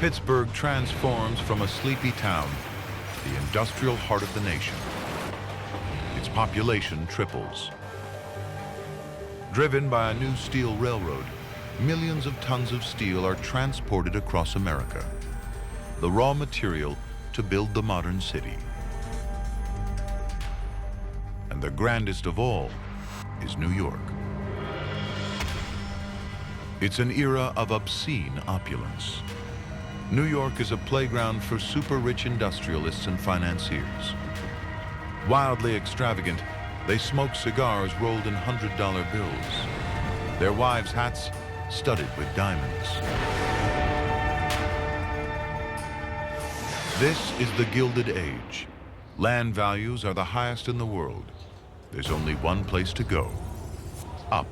Pittsburgh transforms from a sleepy town to the industrial heart of the nation. Its population triples. Driven by a new steel railroad, millions of tons of steel are transported across America, the raw material to build the modern city. And the grandest of all is New York. It's an era of obscene opulence. New York is a playground for super-rich industrialists and financiers. Wildly extravagant, they smoke cigars rolled in $100 bills. Their wives' hats studded with diamonds. This is the Gilded Age. Land values are the highest in the world. There's only one place to go: up.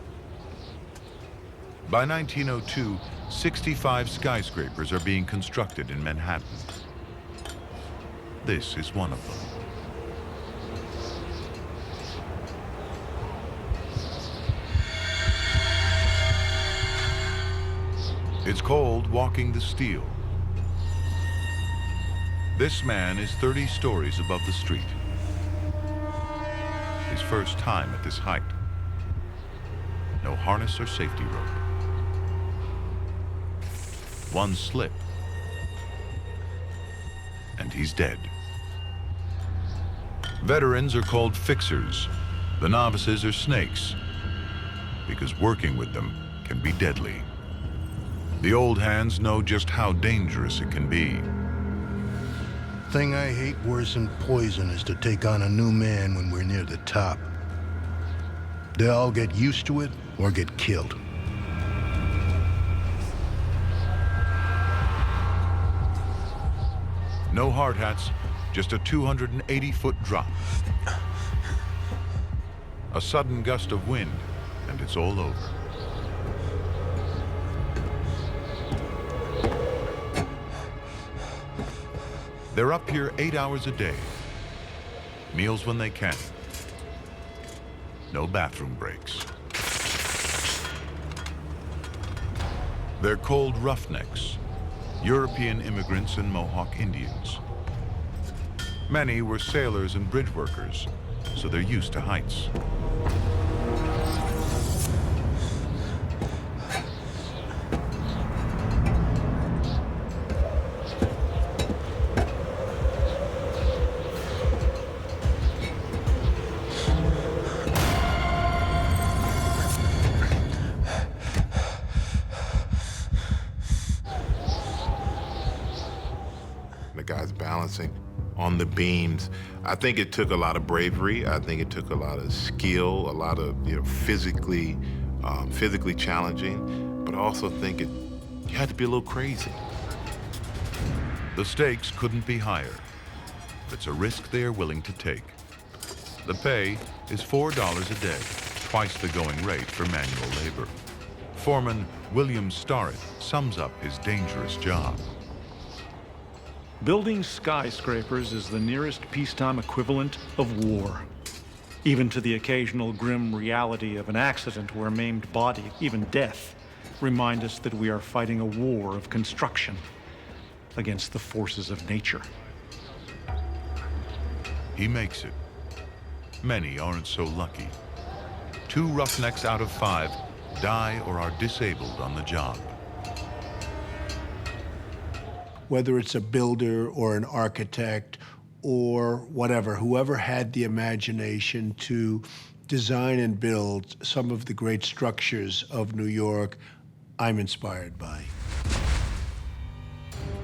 By 1902, 65 skyscrapers are being constructed in Manhattan. This is one of them. It's called walking the steel. This man is 30 stories above the street. His first time at this height. No harness or safety rope. One slip, and he's dead. Veterans are called fixers. The novices are snakes, because working with them can be deadly. The old hands know just how dangerous it can be. Thing I hate worse than poison is to take on a new man when we're near the top. They all get used to it or get killed. No hard hats, just a 280-foot drop. A sudden gust of wind, and it's all over. They're up here 8 hours a day. Meals when they can. No bathroom breaks. They're called roughnecks, European immigrants and Mohawk Indians. Many were sailors and bridge workers, so they're used to heights. The guy's balancing on the beams. I think it took a lot of bravery. I think it took a lot of skill, a lot of physically challenging. But I also think you had to be a little crazy. The stakes couldn't be higher. It's a risk they are willing to take. The pay is $4 a day, twice the going rate for manual labor. Foreman William Starrett sums up his dangerous job. Building skyscrapers is the nearest peacetime equivalent of war. Even to the occasional grim reality of an accident or a maimed body, even death, remind us that we are fighting a war of construction against the forces of nature. He makes it. Many aren't so lucky. 2 roughnecks out of 5 die or are disabled on the job. Whether it's a builder or an architect or whatever, whoever had the imagination to design and build some of the great structures of New York, I'm inspired by.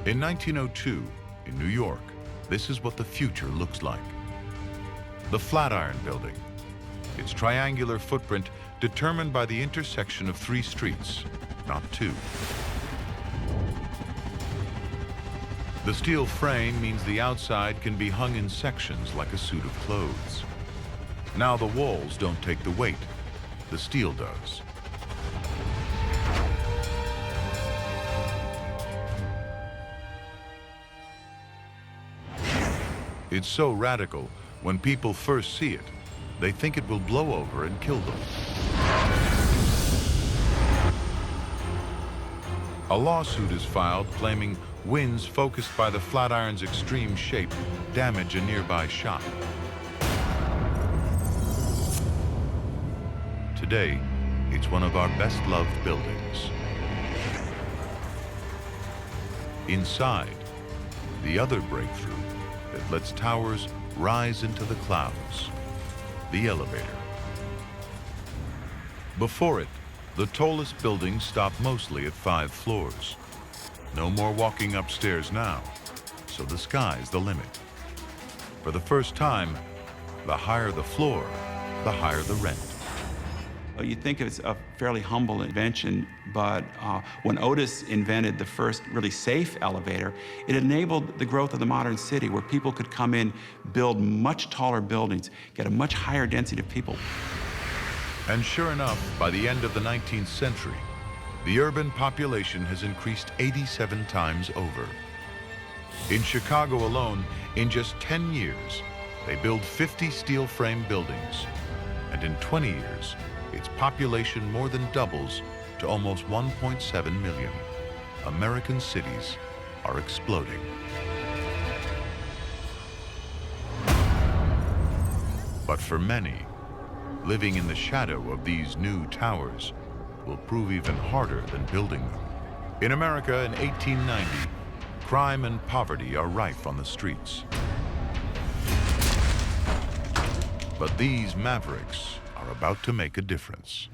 In 1902, in New York, this is what the future looks like. The Flatiron Building. Its triangular footprint determined by the intersection of 3 streets, not 2. The steel frame means the outside can be hung in sections like a suit of clothes. Now the walls don't take the weight, the steel does. It's so radical, when people first see it, they think it will blow over and kill them. A lawsuit is filed claiming winds focused by the Flatiron's extreme shape damage a nearby shop. Today, it's one of our best-loved buildings. Inside, the other breakthrough that lets towers rise into the clouds, the elevator. Before it, the tallest buildings stop mostly at 5 floors. No more walking upstairs now, so the sky's the limit. For the first time, the higher the floor, the higher the rent. You think it's a fairly humble invention, but when Otis invented the first really safe elevator, it enabled the growth of the modern city where people could come in, build much taller buildings, get a much higher density of people. And sure enough, by the end of the 19th century, the urban population has increased 87 times over. In Chicago alone, in just 10 years, they build 50 steel frame buildings. And in 20 years, its population more than doubles to almost 1.7 million. American cities are exploding. But for many, living in the shadow of these new towers will prove even harder than building them. In America in 1890, crime and poverty are rife on the streets. But these mavericks are about to make a difference.